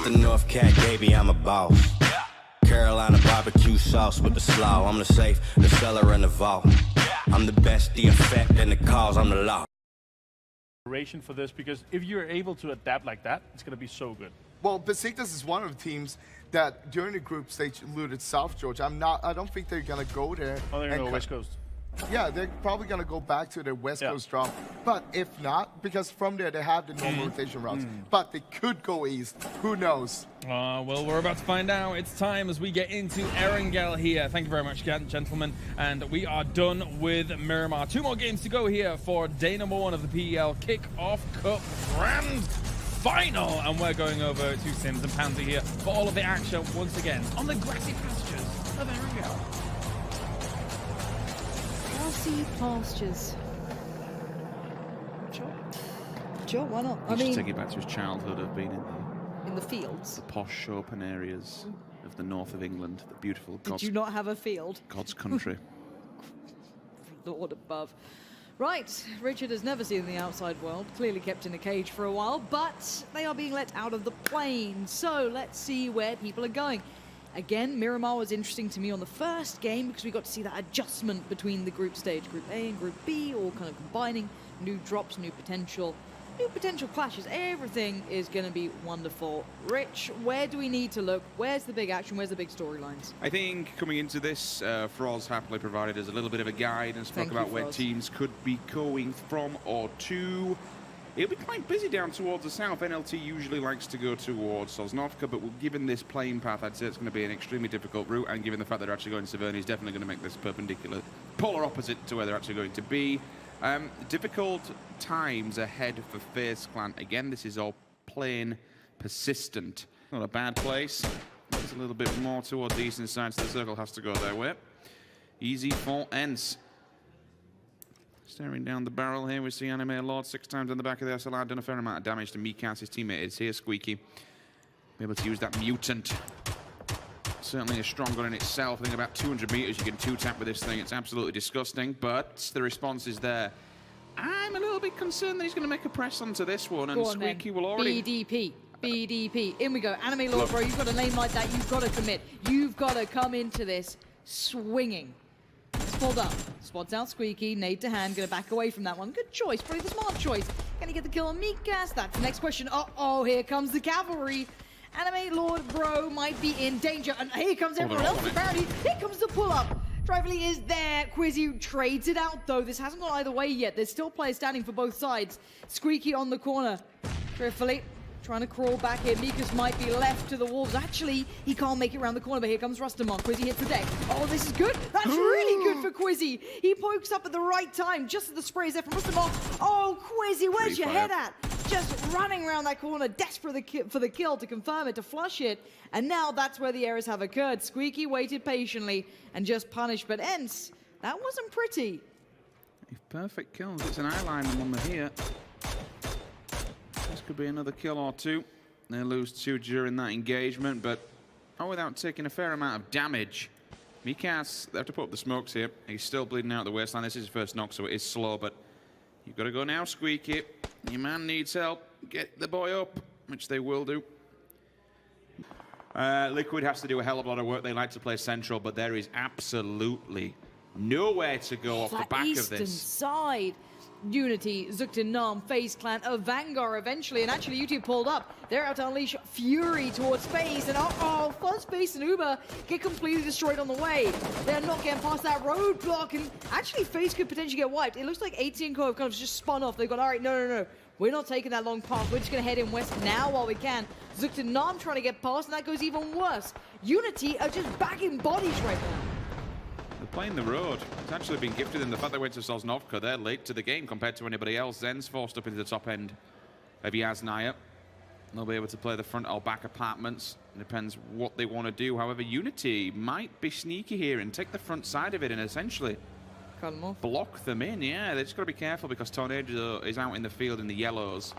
the North Cat, baby, I'm a boss. Carolina barbecue sauce with the slaw. I'm the safe, the cellar, and the vault. I'm the best, the effect, and the cause. I'm the law. For this, because if you're able to adapt like that, it's going to be so good. Well, Besiktas is one of the teams that during the group stage looted South Georgia. I don't think they're gonna go there. Oh, they're gonna go West Coast. Yeah, they're probably gonna go back to their West Coast drop. But if not, because from there they have the normal rotation routes. But they could go east. Who knows? Well, we're about to find out. It's time as we get into Erangel here. Thank you very much, gentlemen. And we are done with Miramar. 2 more games to go here for day number 1 of the PEL Kick-Off Cup Grand Final. And we're going over to Sims and Pansy here for all of the action once again on the grassy pastures of Erangel. Grassy pastures. Sure, why not? I mean, take it back to his childhood of being in the fields, the posh open areas of the north of England, the beautiful Did you not have a field? God's country. Lord above. Right, Richard has never seen the outside world, clearly kept in a cage for a while, but they are being let out of the plane. So let's see where people are going. Again, Miramar was interesting to me on the first game because we got to see that adjustment between the group stage, Group A and Group B, all kind of combining, new drops, new potential clashes. Everything is going to be wonderful. Rich, where do we need to look? Where's the big action? Where's the big storylines? I think coming into this, Froz happily provided us a little bit of a guide and spoke about where teams could be going from or to. It'll be quite busy down towards the south. NLT usually likes to go towards Sosnovka, but given this plane path, I'd say it's going to be an extremely difficult route, and given the fact that they're actually going to Severny is definitely going to make this perpendicular, polar opposite to where they're actually going to be. Difficult times ahead for FaZe Clan. Again, this is all plain persistent. Not a bad place. It's a little bit more towards the eastern side, so the circle has to go their way. Easy for Ents. Staring down the barrel here, we see Anime Lord 6 times in the back of the SLR, done a fair amount of damage to Mikas. His teammate is here, Squeaky. Be able to use that mutant. Certainly a strong gun in itself. I think about 200 meters you can 2-tap with this thing. It's absolutely disgusting, but the response is there. I'm a little bit concerned that he's going to make a press onto this one, and Squeaky will already... BDP. In we go. Anime Lord, bro, you've got a name like that. You've got to commit. You've got to come into this swinging. It's pulled up. Spots out Squeaky. Nade to hand. Going to back away from that one. Good choice. Probably the smart choice. Can he get the kill on Mikas? That's the next question. Uh-oh, here comes the cavalry. Anime Lord, bro, might be in danger. And here comes everyone else. Apparently, here comes the pull-up. Drively is there. Quizzy trades it out, though. This hasn't gone either way yet. There's still players standing for both sides. Squeaky on the corner. Carefully trying to crawl back here. Mikas might be left to the wolves. Actually, he can't make it around the corner, but here comes Rustamon. Quizzy hits the deck. Oh, this is good. That's really good for Quizzy. He pokes up at the right time, just as the spray is there from Rustamon. Oh, Quizzy, where's your head at? Just running around that corner, desperate for the kill to confirm it, to flush it. And now that's where the errors have occurred. Squeaky waited patiently and just punished, but Ents, that wasn't pretty. Perfect kills. It's an eyeline one here. This could be another kill or 2. They lose 2 during that engagement, but without taking a fair amount of damage. Mikas, they have to put up the smokes here. He's still bleeding out the waistline. This is his first knock, so it is slow, but you've got to go now, Squeaky. Your man needs help. Get the boy up, which they will do. Liquid has to do a hell of a lot of work. They like to play central, but there is absolutely nowhere to go off the back of this. Eastern side. Unity, Zuktin Nam, FaZe Clan, a Vanguard eventually, and actually YouTube pulled up. They're out to unleash fury towards FaZe, and Fuzz, Space, and Uber get completely destroyed on the way. They're not getting past that roadblock, and actually FaZe could potentially get wiped. It looks like AT and Co have kind of just spun off. They've gone, all right, no. We're not taking that long path. We're just going to head in west now while we can. Zuktin Nam trying to get past, and that goes even worse. Unity are just bagging bodies right now. They're playing the road. It's actually been gifted in the fact they went to Sosnovka. They're late to the game compared to anybody else. Zen's forced up into the top end of Yasnaya. They'll be able to play the front or back apartments. It depends what they want to do. However, Unity might be sneaky here and take the front side of it and essentially block them in. Yeah, they just got to be careful because Tornado is out in the field in the yellows.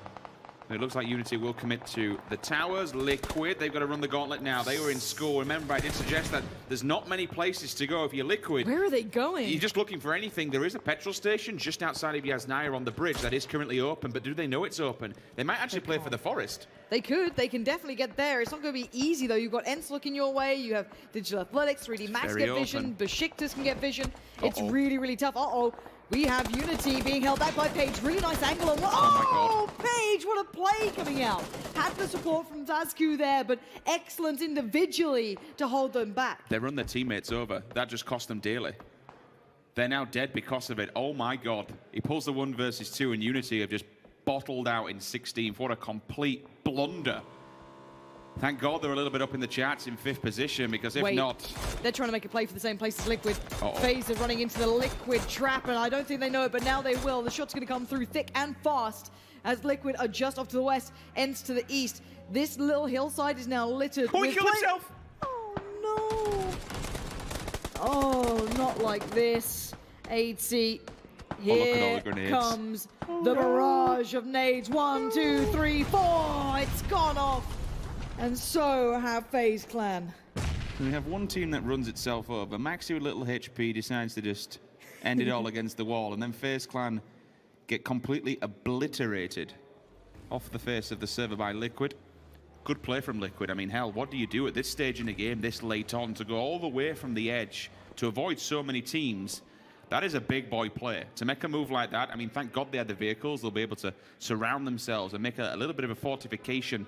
It looks like Unity will commit to the towers. Liquid, they've got to run the gauntlet now. They were in score. Remember, I did suggest that there's not many places to go if you're Liquid. Where are they going? You're just looking for anything. There is a petrol station just outside of Yasnaya on the bridge that is currently open, but do they know it's open? They might actually play for the forest. They could. They can definitely get there. It's not going to be easy, though. You've got Ents looking your way. You have Digital Athletics, 3D Max Very get vision. open. Besiktas can get vision. It's really, really tough. Uh-oh. We have Unity being held back by Paige. Really nice angle. On Oh, my God. Paige, what a play coming out. Had the support from Vazku there, but excellent individually to hold them back. They run their teammates over. That just cost them dearly. They're now dead because of it. Oh, my God. He pulls the 1 versus 2, and Unity have just bottled out in 16th. What a complete blunder. Thank God they're a little bit up in the charts in 5th position, because if not... They're trying to make a play for the same place as Liquid. Uh-oh. FaZe are running into the Liquid trap, and I don't think they know it, but now they will. The shot's going to come through thick and fast as Liquid are just off to the west, Ends to the east. This little hillside is now littered Oh, he with killed himself! Oh, no! Oh, not like this. 8C. look at all the Here grenades. comes the barrage of nades. 1, 2, 3, 4. It's gone off. And so have FaZe Clan. We have one team that runs itself over. Maxi with little HP decides to just end it all against the wall, and then FaZe Clan get completely obliterated off the face of the server by Liquid. Good play from Liquid. I mean, hell, what do you do at this stage in the game, this late on, to go all the way from the edge to avoid so many teams? That is a big boy play. To make a move like that, I mean, thank God they had the vehicles. They'll be able to surround themselves and make a little bit of a fortification,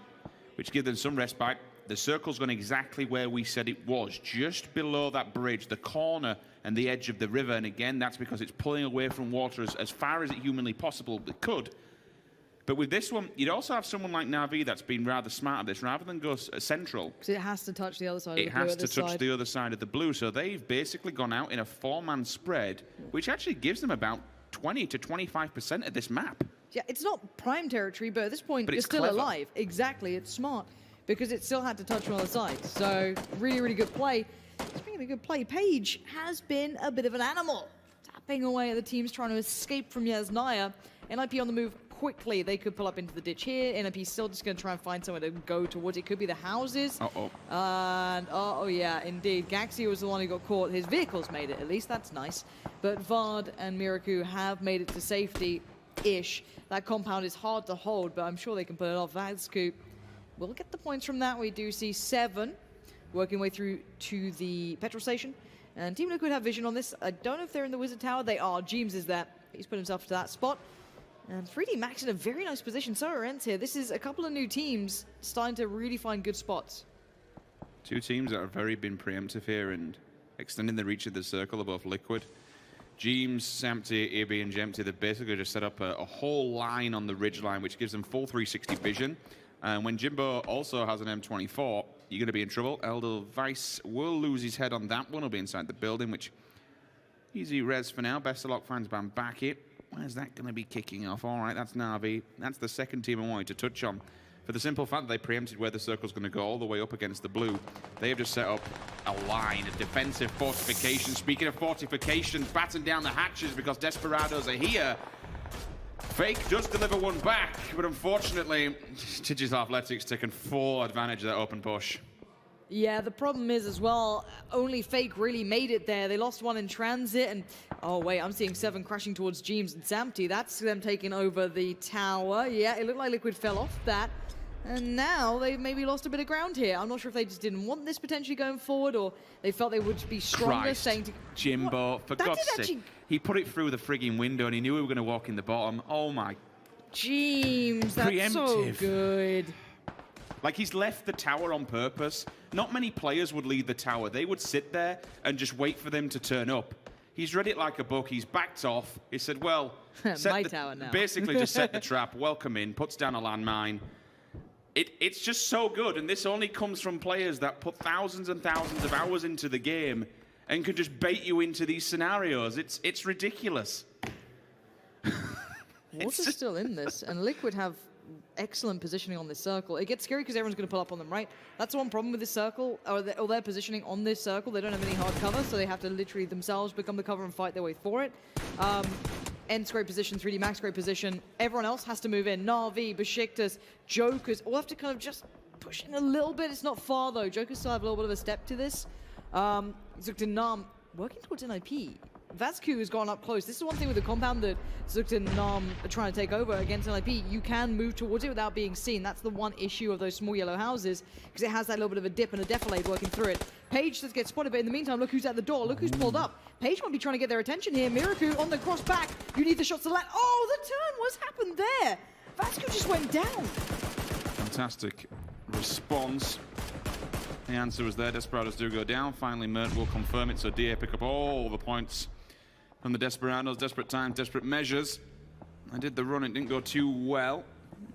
which gives them some respite. The circle's gone exactly where we said it was, just below that bridge, the corner and the edge of the river. And again, that's because it's pulling away from water as far as it humanly possible could. But with this one, you'd also have someone like Na'Vi that's been rather smart at this. Rather than go central, Because it has to touch the other side of it the blue has at to this touch side. the other side of the blue. So they've basically gone out in a 4-man spread, which actually gives them about 20 to 25% of this map. Yeah, it's not prime territory, but at this point, But you're it's still clever. alive. Exactly, it's smart. Because it still had to touch one of the sides. So, really, really good play. Speaking of good play, Paige has been a bit of an animal. Tapping away at the teams trying to escape from Yasnaya. NIP on the move quickly. They could pull up into the ditch here. NIP still just going to try and find somewhere to go towards. It could be the houses. Uh-oh. And, oh yeah, indeed. Gaxi was the one who got caught. His vehicles made it, at least. That's nice. But Vard and Miraku have made it to safety-ish. That compound is hard to hold, but I'm sure they can put it off. Vazku will get the points from that. We do see 7 working way through to the petrol station. And Team Liquid have vision on this. I don't know if they're in the Wizard Tower. They are. Jeemzz is there. He's put himself to that spot. And 3D Max in a very nice position. So are Ents here. This is a couple of new teams starting to really find good spots. Two teams that have very been preemptive here and extending the reach of the circle of both Liquid. Jeemzz, Sambty, Ibi, and Jembty, they've basically just set up a whole line on the ridge line, which gives them full 360 vision. And when Jimbo also has an M24, you're going to be in trouble. Edelweiss will lose his head on that one. He'll be inside the building, which easy res for now. Bestelok finds Bambaki. Where's that going to be kicking off? All right, that's Na'Vi. That's the second team I wanted to touch on. For the simple fact that they preempted where the circle's going to go all the way up against the blue, they have just set up a line, a defensive fortification. Speaking of fortifications, batten down the hatches because Desperados are here. Fake does deliver one back, but unfortunately, Digital Athletics taking full advantage of that open push. Yeah, the problem is as well, only Fake really made it there. They lost one in transit, and oh wait, I'm seeing 7 crashing towards Jeemzz and Sambty. That's them taking over the tower. Yeah, it looked like Liquid fell off that. And now they've maybe lost a bit of ground here. I'm not sure if they just didn't want this potentially going forward, or they felt they would be stronger Christ, staying to... Jimbo, What? for That God's did sake. actually- He put it through the frigging window and he knew we were going to walk in the bottom. Oh my. Jeemzz, that's so Preemptive. good. Like, he's left the tower on purpose. Not many players would leave the tower. They would sit there and just wait for them to turn up. He's read it like a book. He's backed off. He said, well, My tower now. basically just set the trap, welcome in, puts down a landmine. It's just so good, and this only comes from players that put thousands and thousands of hours into the game and can just bait you into these scenarios. It's ridiculous. Water's still in this, and Liquid have excellent positioning on this circle. It gets scary because everyone's going to pull up on them, right? That's the one problem with this circle, or their positioning on this circle. They don't have any hard cover, so they have to literally themselves become the cover and fight their way for it. End's great position, 3D Max great position. Everyone else has to move in. Na'Vi, Besiktas, Jokers, all have to kind of just push in a little bit. It's not far though. Jokers still have a little bit of a step to this. Zuktan Nam working towards NIP. Vascu has gone up close. This is one thing with the compound that Zuktan Nam are trying to take over against NIP. You can move towards it without being seen. That's the one issue of those small yellow houses, because it has that little bit of a dip and a defilade working through it. Page does get spotted, but in the meantime, look who's at the door. Look who's pulled up. Page might be trying to get their attention here. Miraku on the cross back. You need the shots to land. Oh, the turn. What's happened there? Vascu just went down. Fantastic response. The answer was there. Desperados do go down. Finally, Mert will confirm it, so DA pick up all the points from the Desperados. Desperate times, desperate measures. I did the run, it didn't go too well.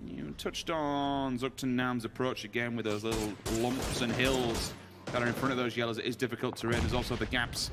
You touched on Zuktan Nam's approach again with those little lumps and hills that are in front of those yellows. It is difficult terrain. There's also the gaps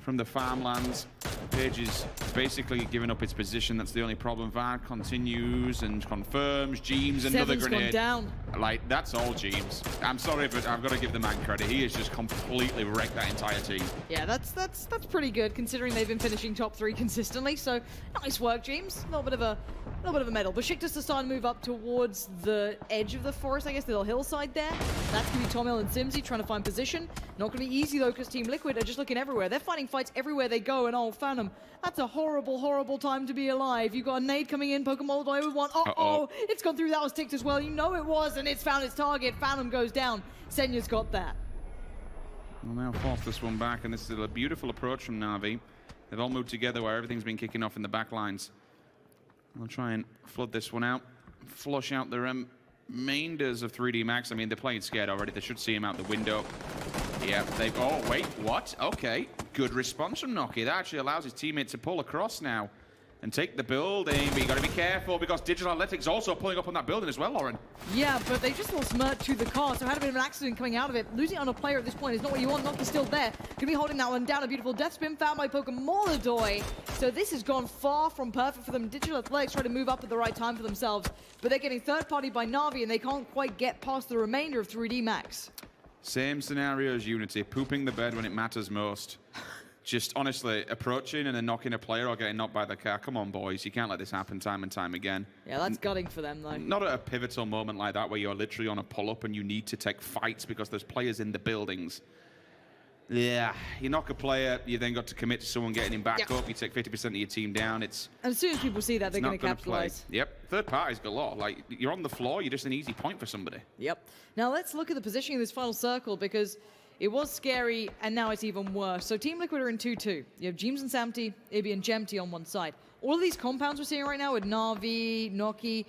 from the farmlands. Page is basically giving up its position. That's the only problem. VAR continues and confirms. Jeemzz, another grenade. Gone down. Like, that's all Jeemzz. I'm sorry, but I've got to give the man credit. He has just completely wrecked that entire team. Yeah, that's pretty good considering they've been finishing top 3 consistently. So nice work, Jeemzz. A little bit of a medal. Besiktas is starting to move up towards the edge of the forest, I guess, the little hillside there. That's gonna be Tomil and Sambty trying to find position. Not gonna be easy though, because Team Liquid are just looking everywhere. They're fighting fights everywhere they go, and oh, Phantom, that's a horrible, horrible time to be alive. You got a nade coming in, Pokemon Molotov with one. Uh-oh, it's gone through. That was ticked as well. You know it was, and it's found its target. Phantom goes down. Senya's got that. We'll now force this one back, and this is a beautiful approach from Na'Vi. They've all moved together where everything's been kicking off in the back lines. I'll try and flood this one out, flush out the remainders of 3D Max. I mean, they're playing scared already. They should see him out the window. Yeah, they've... Oh, wait, what? Okay, good response from Noki. That actually allows his teammate to pull across now and take the building. But you got to be careful because Digital Athletics also pulling up on that building as well, Lauren. Yeah, but they just lost Mert to the car, so had a bit of an accident coming out of it. Losing on a player at this point is not what you want. Noki's still there. Could be holding that one down. A beautiful death spin found by Pokemon Molotov. So this has gone far from perfect for them. Digital Athletics try to move up at the right time for themselves, but they're getting third party by Na'Vi, and they can't quite get past the remainder of 3D Max. Same scenario as Unity, pooping the bed when it matters most. Just honestly approaching and then knocking a player or getting knocked by the car. Come on, boys. You can't let this happen time and time again. Yeah, that's gutting for them, though. Not at a pivotal moment like that where you're literally on a pull-up and you need to take fights because there's players in the buildings. Yeah, you knock a player, you then got to commit to someone getting him back up. You take 50% of your team down. And as soon as people see that, they're going to capitalize. Yep, third parties galore. Like, you're on the floor, you're just an easy point for somebody. Yep. Now let's look at the positioning of this final circle, because it was scary, and now it's even worse. So Team Liquid are in 2-2. You have Jeemzz and Sambty, Ibi and Jembty on one side. All of these compounds we're seeing right now with Na'Vi, Noki,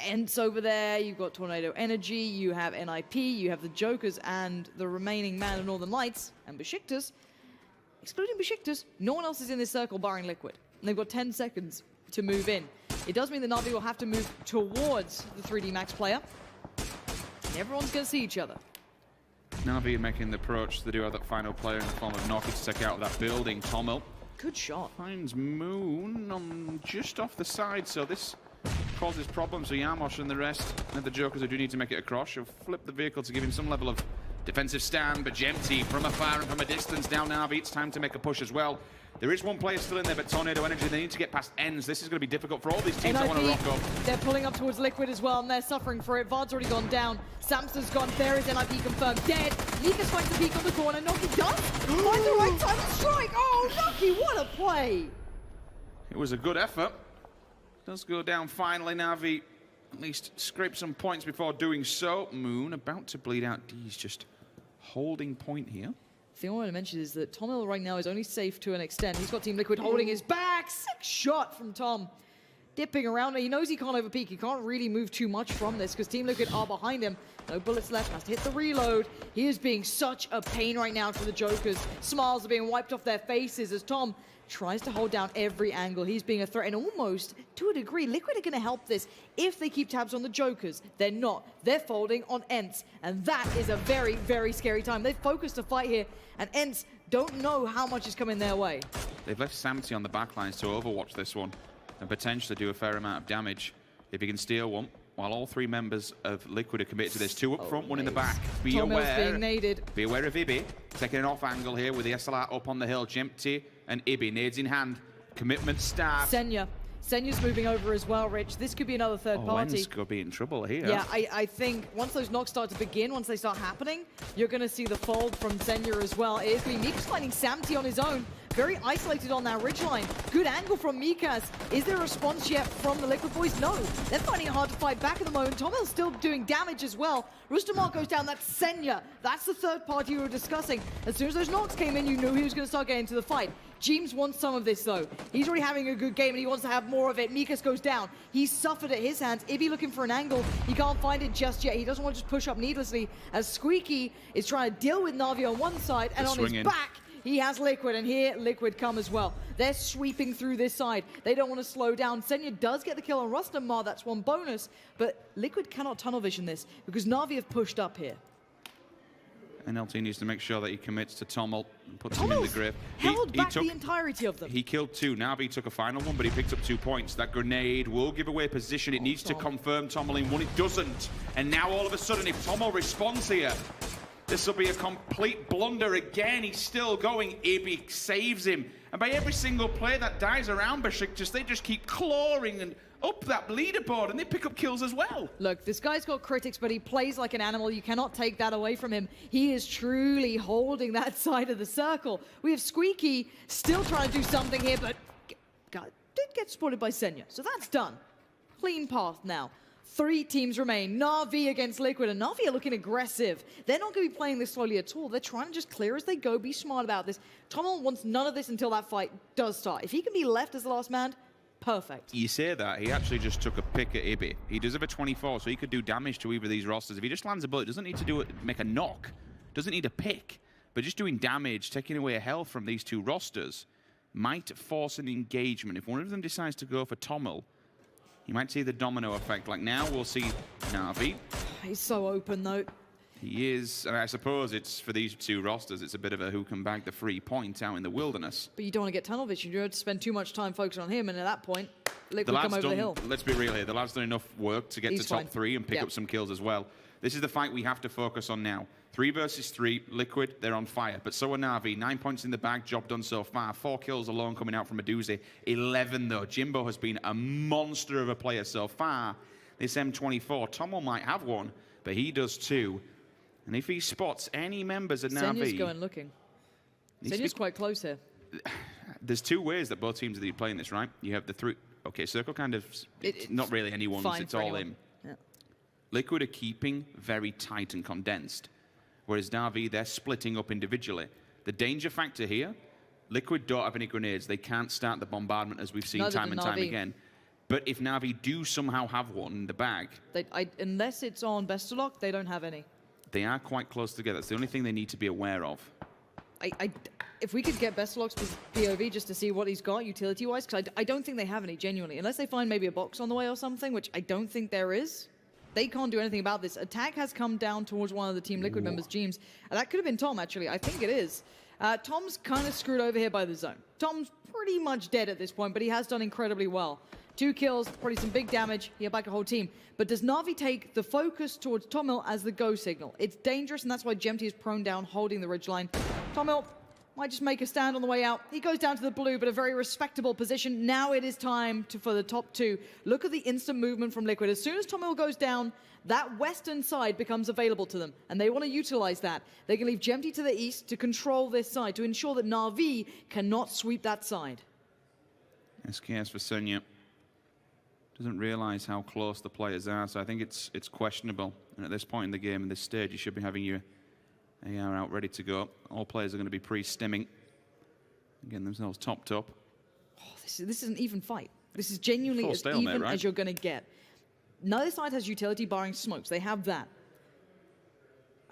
Ents over there, you've got Tornado Energy, you have NIP, you have the Jokers and the remaining Man of Northern Lights, and Besiktas. Excluding Besiktas, no one else is in this circle barring Liquid. And they've got 10 seconds to move in. It does mean that Na'Vi will have to move towards the 3D Max player. And everyone's going to see each other. Na'Vi making the approach. They do have that final player in the form of Noki to take out of that building. Tomil good shot. Finds Moon just off the side, so this causes problems for Yamosh and the rest. And the Jokers who do need to make it across. She'll flip the vehicle to give him some level of defensive stand, but Jembty from afar and from a distance down Na'Vi. It's time to make a push as well. There is one player still in there, but Tornado Energy, they need to get past Ends. This is going to be difficult for all these teams that want to rock up. They're pulling up towards Liquid as well, and they're suffering for it. Vard's already gone down. Samson's gone. There is NIP confirmed. Dead. Nikas finds the peak on the corner. Noki does find the right time to strike. Oh, Noki, what a play. It was a good effort. Does go down finally. Na'Vi at least scrape some points before doing so. Moon about to bleed out. D's just holding point here. The thing I want to mention is that Tomil right now is only safe to an extent. He's got Team Liquid holding his back. Sick shot from Tom. Dipping around. He knows he can't overpeak. He can't really move too much from this because Team Liquid are behind him. No bullets left. Has to hit the reload. He is being such a pain right now for the Jokers. Smiles are being wiped off their faces as Tom tries to hold down every angle. He's being a threat, and almost, to a degree, Liquid are going to help this if they keep tabs on the Jokers. They're not. They're folding on Ents, and that is a very, very scary time. They've focused to fight here, and Ents don't know how much is coming their way. They've left Sambty on the backlines to overwatch this one and potentially do a fair amount of damage if he can steal one. While all three members of Liquid are committed to this. Two up front, one in the back. Be aware. Being naded. Be aware of Ibi. Taking an off angle here with the SLR up on the hill. Jembty and Ibi, nades in hand. commitment staff. Senya's moving over as well, Rich. This could be another third party. Wen's going to be in trouble here. Yeah, I think once those knocks start to begin, once they start happening, you're going to see the fold from Senya as well. It is going to be Mikas finding Sambty on his own. Very isolated on that ridgeline. Good angle from Mikas. Is there a response yet from the Liquid Boys? No. They're finding it hard to fight back at the moment. Tommel's still doing damage as well. Rustamar goes down. That's Senya. That's the third party we were discussing. As soon as those knocks came in, you knew he was going to start getting into the fight. Jeemzz wants some of this, though. He's already having a good game, and he wants to have more of it. Mikas goes down. He's suffered at his hands. Ibby looking for an angle. He can't find it just yet. He doesn't want to just push up needlessly, as Squeaky is trying to deal with Na'Vi on one side, and on his back, he has Liquid, and here Liquid come as well. They're sweeping through this side. They don't want to slow down. Senya does get the kill on Rustamar. That's one bonus, but Liquid cannot tunnel vision this, because Na'Vi have pushed up here. NLT needs to make sure that he commits to Tommel and puts him in the grip. Held back the entirety of them. He killed 2. Na'Vi took a final one, but he picked up 2 points. That grenade will give away position. It needs to confirm Tommel in 1. It doesn't. And now all of a sudden, if Tommel responds here, this will be a complete blunder again. He's still going. Ibby saves him. And by every single player that dies around Besiktas, they just keep clawing and up that leaderboard, and they pick up kills as well. Look, this guy's got critics, but he plays like an animal. You cannot take that away from him. He is truly holding that side of the circle. We have Squeaky still trying to do something here, but God, did get spotted by Senya. So that's done. Clean path now. 3 teams remain. Na'Vi against Liquid, and Na'Vi are looking aggressive. They're not going to be playing this slowly at all. They're trying to just clear as they go, be smart about this. Tommel wants none of this until that fight does start. If he can be left as the last man, perfect. You say that, he actually just took a pick at Ibby. He does have a 24, so he could do damage to either of these rosters. If he just lands a bullet, doesn't need to do it, make a knock, doesn't need a pick, but just doing damage, taking away a health from these 2 rosters, might force an engagement. If one of them decides to go for Tommel, you might see the domino effect. Like now, we'll see Na'Vi. He's so open, though. He is, and I suppose it's for these 2 rosters, it's a bit of a who can bag the 3 points out in the wilderness. But you don't want to get tunnel vision. You don't have to spend too much time focusing on him, and at that point, Liquid come over the hill. Let's be real here. The lad's done enough work to get to top 3 and pick up some kills as well. This is the fight we have to focus on now. 3 versus 3, Liquid, they're on fire. But so are Na'Vi. 9 points in the bag, job done so far. 4 kills alone coming out from a doozy. 11 though. Jimbo has been a monster of a player so far. This M24, Tommel might have one, but he does too. And if he spots any members of Na'Vi... Senya's going looking. Senya's quite close here. There's 2 ways that both teams are playing this, right? You have the 3... Okay, Circle kind of... It's not really anyone's, it's all him. Yeah. Liquid are keeping very tight and condensed. Whereas Na'Vi, they're splitting up individually. The danger factor here, Liquid don't have any grenades. They can't start the bombardment as we've seen time and time again. But if Na'Vi do somehow have one in the bag... unless it's on Best of Luck, they don't have any. They are quite close together. It's the only thing they need to be aware of. If we could get Best of Luck's POV just to see what he's got utility-wise, because I don't think they have any, genuinely. Unless they find maybe a box on the way or something, which I don't think there is. They can't do anything about this. Attack has come down towards one of the Team Liquid members, Jeemzz. And that could have been Tom, actually. I think it is. Tom's kind of screwed over here by the zone. Tom's pretty much dead at this point, but he has done incredibly well. 2 kills, probably some big damage. He'll back a whole team. But does Na'Vi take the focus towards Tommel as the go signal? It's dangerous, and that's why Jembty is prone down, holding the ridgeline. Tommel might just make a stand on the way out. He goes down to the blue, but a very respectable position. Now it is time for the top 2. Look at the instant movement from Liquid. As soon as Tommel goes down, that western side becomes available to them, and they want to utilize that. They can leave Jembty to the east to control this side, to ensure that Na'Vi cannot sweep that side. SKS for Senya doesn't realize how close the players are, so I think it's questionable. And at this point in the game, in this stage, you should be having your AR out ready to go. All players are going to be pre-stimming, getting themselves topped up. Oh, this is an even fight. This is genuinely as even as you're going to get. Neither side has utility barring smokes. They have that.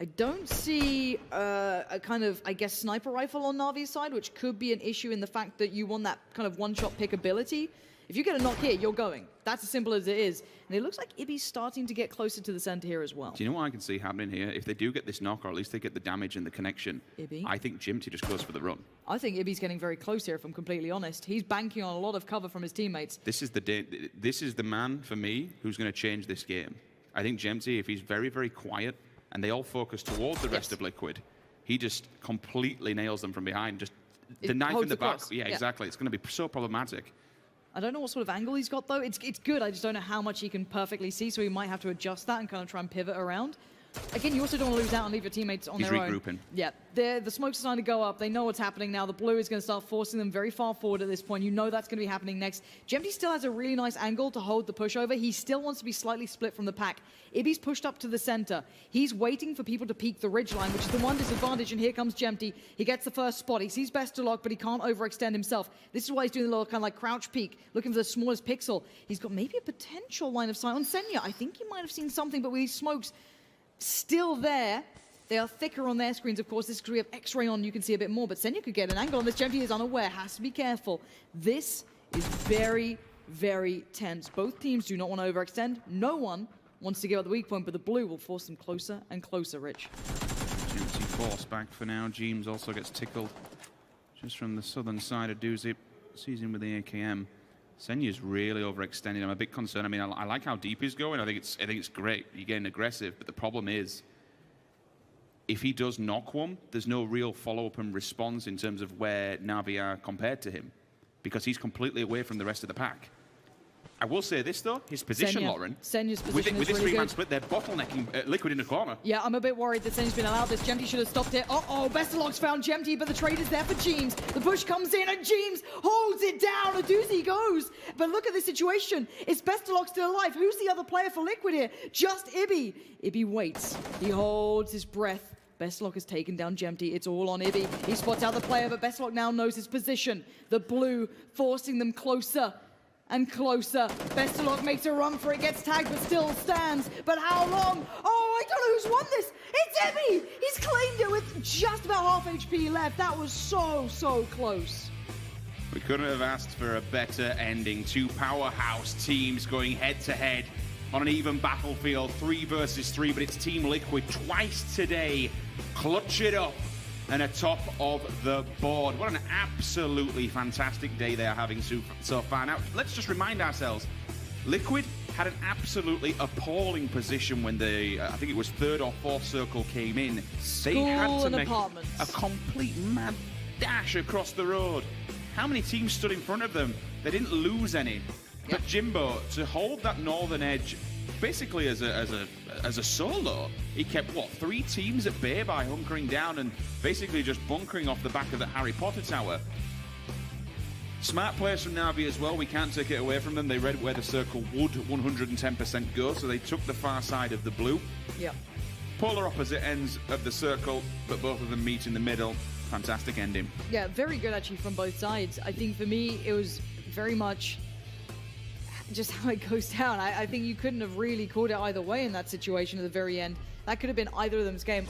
I don't see a kind of, I guess, sniper rifle on Na'Vi's side, which could be an issue in the fact that you want that kind of one-shot pick ability. If you get a knock here, you're going. That's as simple as it is. And it looks like Ibby's starting to get closer to the center here as well. Do you know what I can see happening here? If they do get this knock, or at least they get the damage and the connection, Ibby? I think Jembty just goes for the run. I think Ibby's getting very close here, if I'm completely honest. He's banking on a lot of cover from his teammates. This is the man, for me, who's going to change this game. I think Jembty, if he's very, very quiet, and they all focus towards the rest of Liquid, he just completely nails them from behind, just the knife in holds the back. across. Yeah, exactly. It's going to be so problematic. I don't know what sort of angle he's got, though. It's good. I just don't know how much he can perfectly see, so he might have to adjust that and kind of try and pivot around. Again, you also don't want to lose out and leave your teammates on their own. He's regrouping. Yeah, the smoke's starting to go up. They know what's happening now. The blue is going to start forcing them very far forward at this point. You know that's going to be happening next. Jembty still has a really nice angle to hold the pushover. He still wants to be slightly split from the pack. Ibby's pushed up to the center. He's waiting for people to peek the ridgeline, which is the one disadvantage, and here comes Jembty. He gets the first spot. He sees Bestalog, but he can't overextend himself. This is why he's doing a little kind of like crouch peek, looking for the smallest pixel. He's got maybe a potential line of sight on Senya. I think he might have seen something, but with these smokes still there. They are thicker on their screens, of course. This because we have X-ray on, you can see a bit more, but Senya could get an angle on this. Jembty is unaware, has to be careful. This is very, very tense. Both teams do not want to overextend. No one wants to give up the weak point, but the blue will force them closer and closer, Rich. Jembty forced back for now. Jeemzz also gets tickled just from the southern side of Doozy. Sees him with the AKM. Senya's really overextended. I'm a bit concerned. I mean, I like how deep he's going. I think it's great. You're getting aggressive, but the problem is, if he does knock one, there's no real follow-up and response in terms of where Na'Vi are compared to him, because he's completely away from the rest of the pack. I will say this, though. His position, Lauren. Senya's position with is this really three-man good. split, they're bottlenecking Liquid in the corner. Yeah, I'm a bit worried that Senya's been allowed this. Jembty should have stopped it. Uh-oh, Bestalog's found Jembty, but the trade is there for Jeemzz. The push comes in, and Jeemzz holds it down. A doozy goes. But look at this situation. Is Bestalog still alive? Who's the other player for Liquid here? Just Ibby. Ibby waits. He holds his breath. Bestalog has taken down Jembty. It's all on Ibby. He spots out the player, but Bestalog now knows his position. The blue forcing them closer and closer. Bestalog makes a run for it, gets tagged, but still stands. But how long? Oh, I don't know who's won this. It's Ibby! He's claimed it with just about half HP left. That was so, so close. We couldn't have asked for a better ending. Two powerhouse teams going head-to-head on an even battlefield, 3 versus 3, but it's Team Liquid twice today. Clutch it up and atop of the board. What an absolutely fantastic day they are having so far. Now, let's just remind ourselves, Liquid had an absolutely appalling position when they, I think it was 3rd or 4th circle came in. They had to make a complete mad dash across the road. How many teams stood in front of them? They didn't lose any. But Jimbo, to hold that northern edge basically as a solo, he kept, what, 3 teams at bay by hunkering down and basically just bunkering off the back of the Harry Potter tower. Smart plays from Na'Vi as well. We can't take it away from them. They read where the circle would 110% go, so they took the far side of the blue. Yep. Polar opposite ends of the circle, but both of them meet in the middle. Fantastic ending. Yeah, very good actually from both sides. I think for me, it was very much just how it goes down. I think you couldn't have really called it either way in that situation at the very end. That could have been either of them's game.